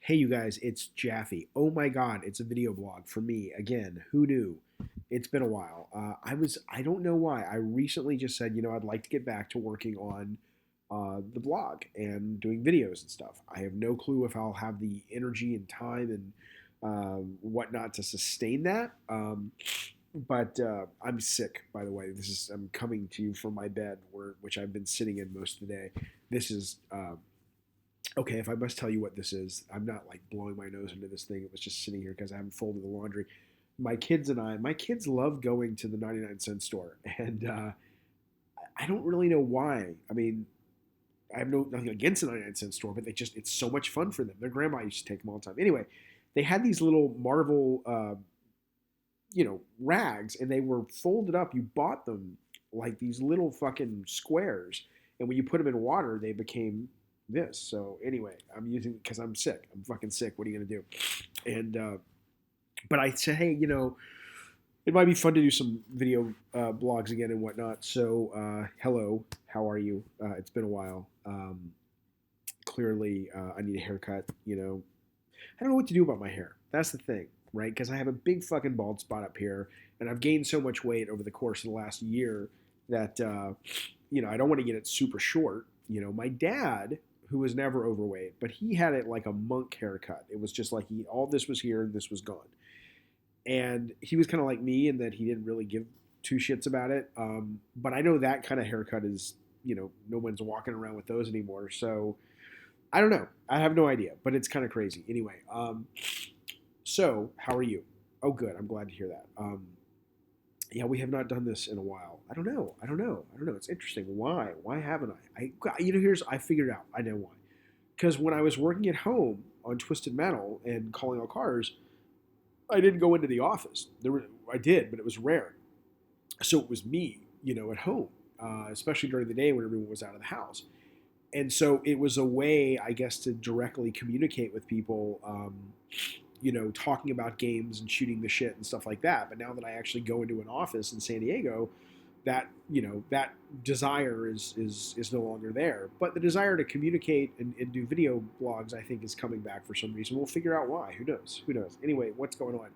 Hey, you guys, it's Jaffe. Oh my God, it's a video blog for me again. Who knew? It's been a while. I don't know why. I recently just said, I'd like to get back to working on the blog and doing videos and stuff. I have no clue if I'll have the energy and time and whatnot to sustain that. But I'm sick, by the way. I'm coming to you from my bed, which I've been sitting in most of the day. This is Okay, if I must tell you what this is, I'm not like blowing my nose into this thing. It was just sitting here because I haven't folded the laundry. My kids love going to the 99-cent store, and I don't really know why. I mean, I have nothing against the 99-cent store, but it's so much fun for them. Their grandma used to take them all the time. Anyway, they had these little Marvel, rags, and they were folded up. You bought them like these little fucking squares, and when you put them in water, they became this. So anyway, I'm using because I'm sick. I'm fucking sick. What are you gonna do? And but I said, hey, it might be fun to do some video blogs again and whatnot. So hello, how are you? It's been a while. Clearly, I need a haircut. I don't know what to do about my hair. That's the thing, right? Because I have a big fucking bald spot up here, and I've gained so much weight over the course of the last year that I don't want to get it super short. My dad, who was never overweight, but he had it like a monk haircut. It was just like all this was here and this was gone. And he was kind of like me in that he didn't really give two shits about it. But I know that kind of haircut is, no one's walking around with those anymore. So I don't know. I have no idea, but it's kind of crazy. Anyway, so how are you? Oh, good. I'm glad to hear that. Yeah, we have not done this in a while. I don't know. It's interesting. Why? Why haven't I figured out. I know why. Because when I was working at home on Twisted Metal and calling all cars, I didn't go into the office. I did, but it was rare. So it was me, at home, especially during the day when everyone was out of the house. And so it was a way, I guess, to directly communicate with people, talking about games and shooting the shit and stuff like that. But now that I actually go into an office in San Diego, that desire is no longer there. But the desire to communicate and do video blogs, I think, is coming back for some reason. We'll figure out why. Who knows? Who knows? Anyway, what's going on?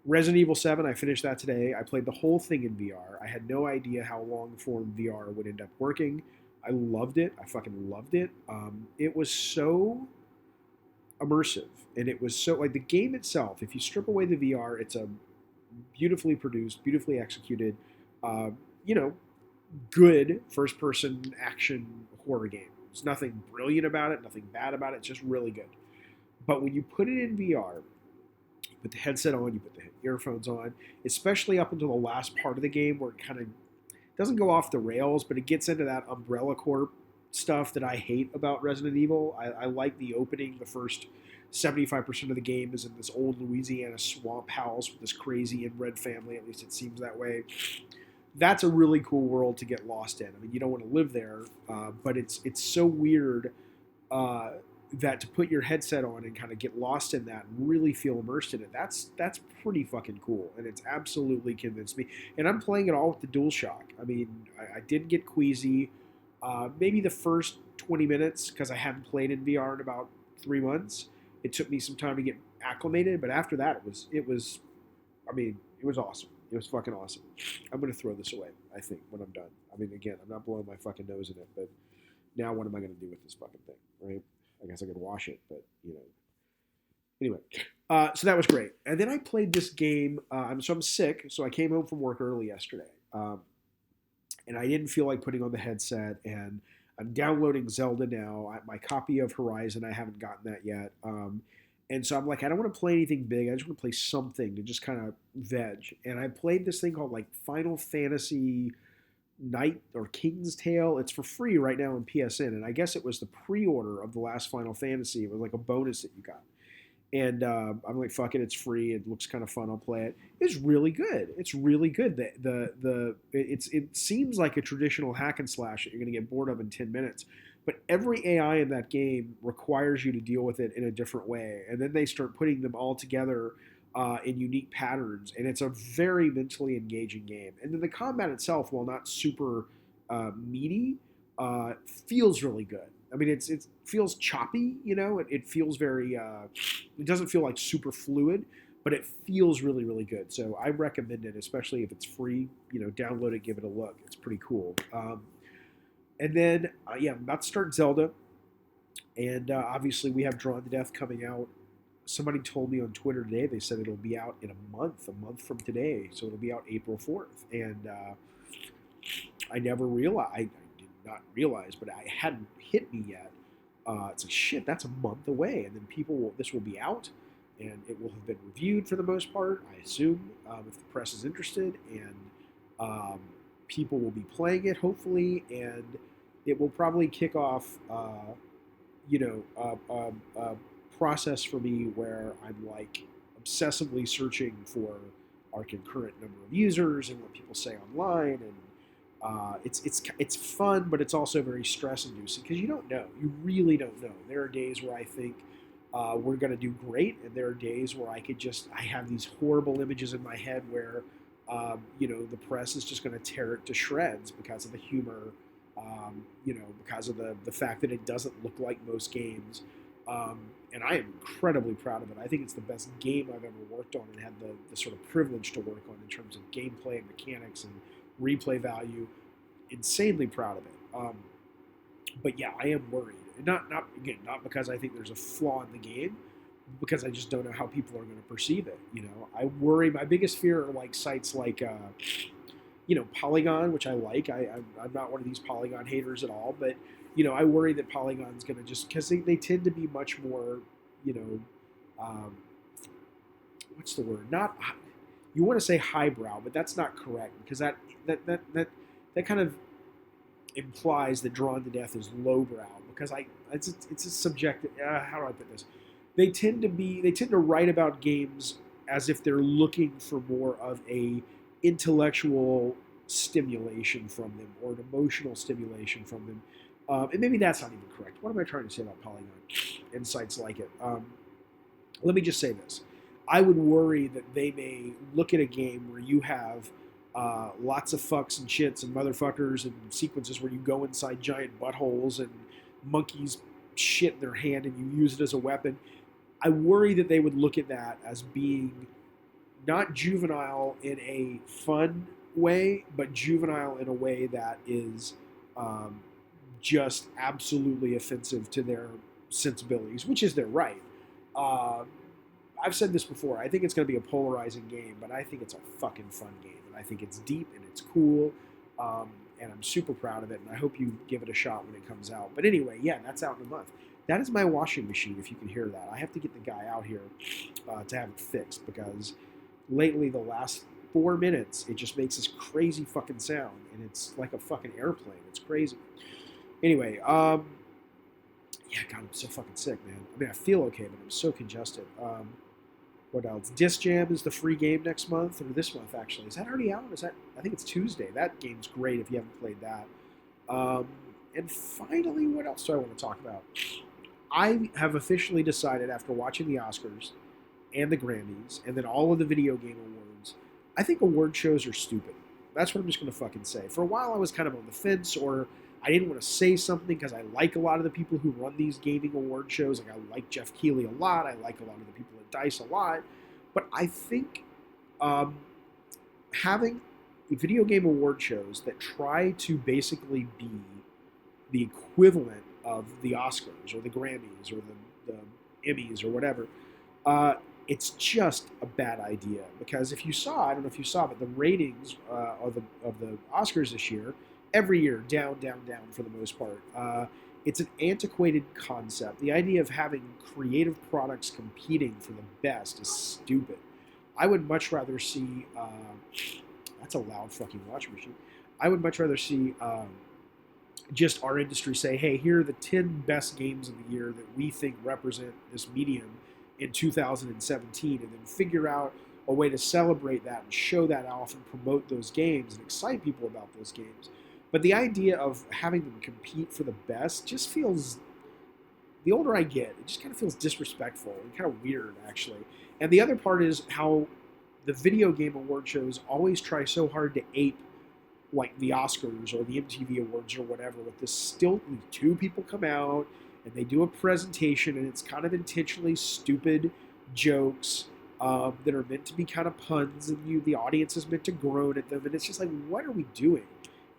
Resident Evil 7, I finished that today. I played the whole thing in VR. I had no idea how long form VR would end up working. I loved it. I fucking loved it. It was so immersive, and it was so like the game itself. If you strip away the VR, it's a beautifully produced, beautifully executed, uh, you know, good first-person action horror game. There's nothing brilliant about it, nothing bad about it. It's just really good. But when you put it in VR, you put the headset on, you put the earphones on, especially up until the last part of the game where it kind of doesn't go off the rails, but it gets into that Umbrella Corp stuff that I hate about Resident Evil. I like the opening. The first 75% of the game is in this old Louisiana swamp house with this crazy inbred family. At least it seems that way. That's a really cool world to get lost in. I mean, you don't want to live there, but it's so weird uh, that to put your headset on and kind of get lost in that and really feel immersed in it. That's pretty fucking cool, and it's absolutely convinced me. And I'm playing it all with the DualShock. I mean, I did get queasy. Maybe the first 20 minutes because I hadn't played in VR in about 3 months. It took me some time to get acclimated, but after that, I mean, it was awesome. It was fucking awesome. I'm gonna throw this away. I think when I'm done. I mean, again, I'm not blowing my fucking nose in it, but now what am I gonna do with this fucking thing, right? I guess I could wash it, but Anyway, so that was great. And then I played this game. I'm sick, so I came home from work early yesterday. And I didn't feel like putting on the headset. And I'm downloading Zelda now. My copy of Horizon, I haven't gotten that yet. And so I'm like, I don't want to play anything big. I just want to play something to just kind of veg. And I played this thing called like Final Fantasy Knight or King's Tale. It's for free right now on PSN. And I guess it was the pre-order of the last Final Fantasy. It was like a bonus that you got. And I'm like, fuck it, it's free. It looks kind of fun. I'll play it. It's really good. It's really good. It seems like a traditional hack and slash that you're going to get bored of in 10 minutes. But every AI in that game requires you to deal with it in a different way. And then they start putting them all together in unique patterns. And it's a very mentally engaging game. And then the combat itself, while not super meaty, feels really good. I mean, it feels choppy, you know. It feels very. It doesn't feel like super fluid, but it feels really, really good. So I recommend it, especially if it's free. You know, download it, give it a look. It's pretty cool. And then, yeah, I'm about to start Zelda, and obviously we have Drawn to Death coming out. Somebody told me on Twitter today. They said it'll be out in a month from today. So it'll be out April 4th, and I never realized. I did not realize, but I hadn't hit me yet. It's like shit. That's a month away, and then this will be out, and it will have been reviewed for the most part. I assume if the press is interested, and um, people will be playing it hopefully, and it will probably kick off. You know, process for me where I'm like obsessively searching for our concurrent number of users and what people say online, and it's fun, but it's also very stress inducing because you don't know, you really don't know. There are days where I think we're going to do great, and there are days where I have these horrible images in my head where you know, the press is just going to tear it to shreds because of the humor, you know, because of the fact that it doesn't look like most games. And I am incredibly proud of it. I think it's the best game I've ever worked on and had the sort of privilege to work on in terms of gameplay and mechanics and replay value. Insanely proud of it. But yeah, I am worried. And not because I think there's a flaw in the game, because I just don't know how people are going to perceive it. You know, I worry. My biggest fear are like sites like, you know, Polygon, which I like. I'm not one of these Polygon haters at all, but you know, I worry that Polygon's going to just because they tend to be much more, you know, what's the word? Not you want to say highbrow, but that's not correct because that kind of implies that Drawn to Death is lowbrow because it's a subjective. How do I put this? They tend to write about games as if they're looking for more of a intellectual stimulation from them or an emotional stimulation from them. And maybe that's not even correct. What am I trying to say about Polygon and sites like it? Let me just say this. I would worry that they may look at a game where you have lots of fucks and shits and motherfuckers and sequences where you go inside giant buttholes and monkeys shit in their hand and you use it as a weapon. I worry that they would look at that as being not juvenile in a fun way, but juvenile in a way that is just absolutely offensive to their sensibilities, which is their right. Uh, I've said this before. I think it's going to be a polarizing game, but I think it's a fucking fun game, and I think it's deep and it's cool, and I'm super proud of it. And I hope you give it a shot when it comes out. But anyway, yeah, that's out in a month. That is my washing machine, if you can hear that. I have to get the guy out here to have it fixed because lately, the last 4 minutes, it just makes this crazy fucking sound, and it's like a fucking airplane. It's crazy. Anyway, yeah, God, I'm so fucking sick, man. I mean, I feel okay, but I'm so congested. What else? Disc Jam is the free game next month, or this month, actually. Is that already out? I think it's Tuesday. That game's great if you haven't played that. And finally, what else do I want to talk about? I have officially decided after watching the Oscars and the Grammys and then all of the video game awards, I think award shows are stupid. That's what I'm just going to fucking say. For a while, I was kind of on the fence, or I didn't want to say something because I like a lot of the people who run these gaming award shows. Like, I like Jeff Keighley a lot. I like a lot of the people at DICE a lot. But I think having video game award shows that try to basically be the equivalent of the Oscars or the Grammys or the Emmys or whatever, it's just a bad idea. Because if you saw, I don't know if you saw, but the ratings of the Oscars this year, every year down, down, down for the most part. It's an antiquated concept. The idea of having creative products competing for the best is stupid. I would much rather see. That's a loud fucking washing machine. I would much rather see just our industry say, hey, here are the 10 best games of the year that we think represent this medium in 2017, and then figure out a way to celebrate that and show that off and promote those games and excite people about those games. But the idea of having them compete for the best just feels, the older I get, it just kind of feels disrespectful and kind of weird, actually. And the other part is how the video game award shows always try so hard to ape like the Oscars or the MTV Awards or whatever, with this still two people come out and they do a presentation, and it's kind of intentionally stupid jokes that are meant to be kind of puns, and the audience is meant to groan at them, and it's just like, what are we doing?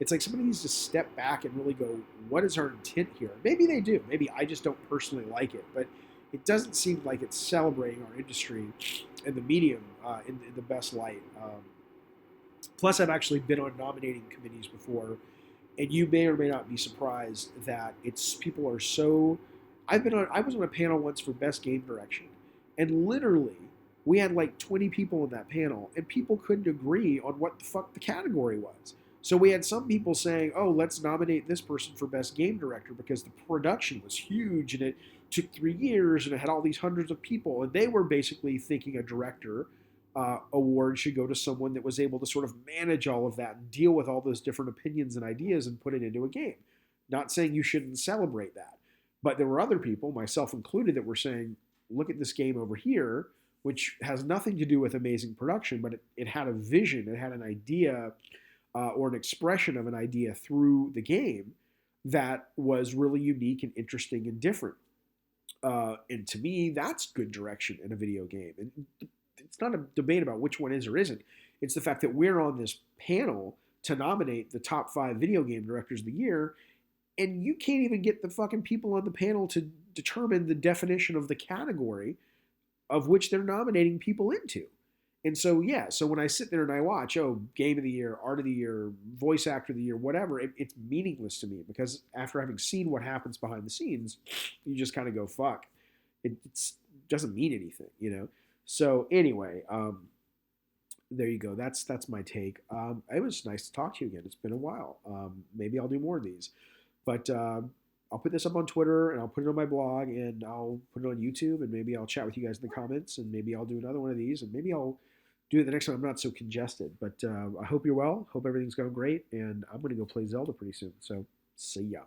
It's like somebody needs to step back and really go, what is our intent here? Maybe they do. Maybe I just don't personally like it, but it doesn't seem like it's celebrating our industry and the medium in the best light. Plus, I've actually been on nominating committees before, and you may or may not be surprised that it's people are so. I was on a panel once for best game direction, and literally we had like 20 people in that panel, and people couldn't agree on what the fuck the category was. So we had some people saying, "Oh, let's nominate this person for best game director because the production was huge and it took 3 years and it had all these hundreds of people," and they were basically thinking a director award should go to someone that was able to sort of manage all of that and deal with all those different opinions and ideas and put it into a game. Not saying you shouldn't celebrate that, but there were other people, myself included, that were saying, look at this game over here, which has nothing to do with amazing production, but it had a vision, it had an idea or an expression of an idea through the game that was really unique and interesting and different. And to me, that's good direction in a video game. And it's not a debate about which one is or isn't. It's the fact that we're on this panel to nominate the top 5 video game directors of the year, and you can't even get the fucking people on the panel to determine the definition of the category of which they're nominating people into. And so, yeah, so when I sit there and I watch, oh, game of the year, art of the year, voice actor of the year, whatever, it's meaningless to me because after having seen what happens behind the scenes, you just kind of go, fuck. It doesn't mean anything, you know? So, anyway, there you go. That's my take. It was nice to talk to you again. It's been a while. Maybe I'll do more of these. But I'll put this up on Twitter and I'll put it on my blog and I'll put it on YouTube and maybe I'll chat with you guys in the comments and maybe I'll do another one of these and maybe I'll do it the next time I'm not so congested. But I hope you're well. Hope everything's going great. And I'm going to go play Zelda pretty soon. So see ya.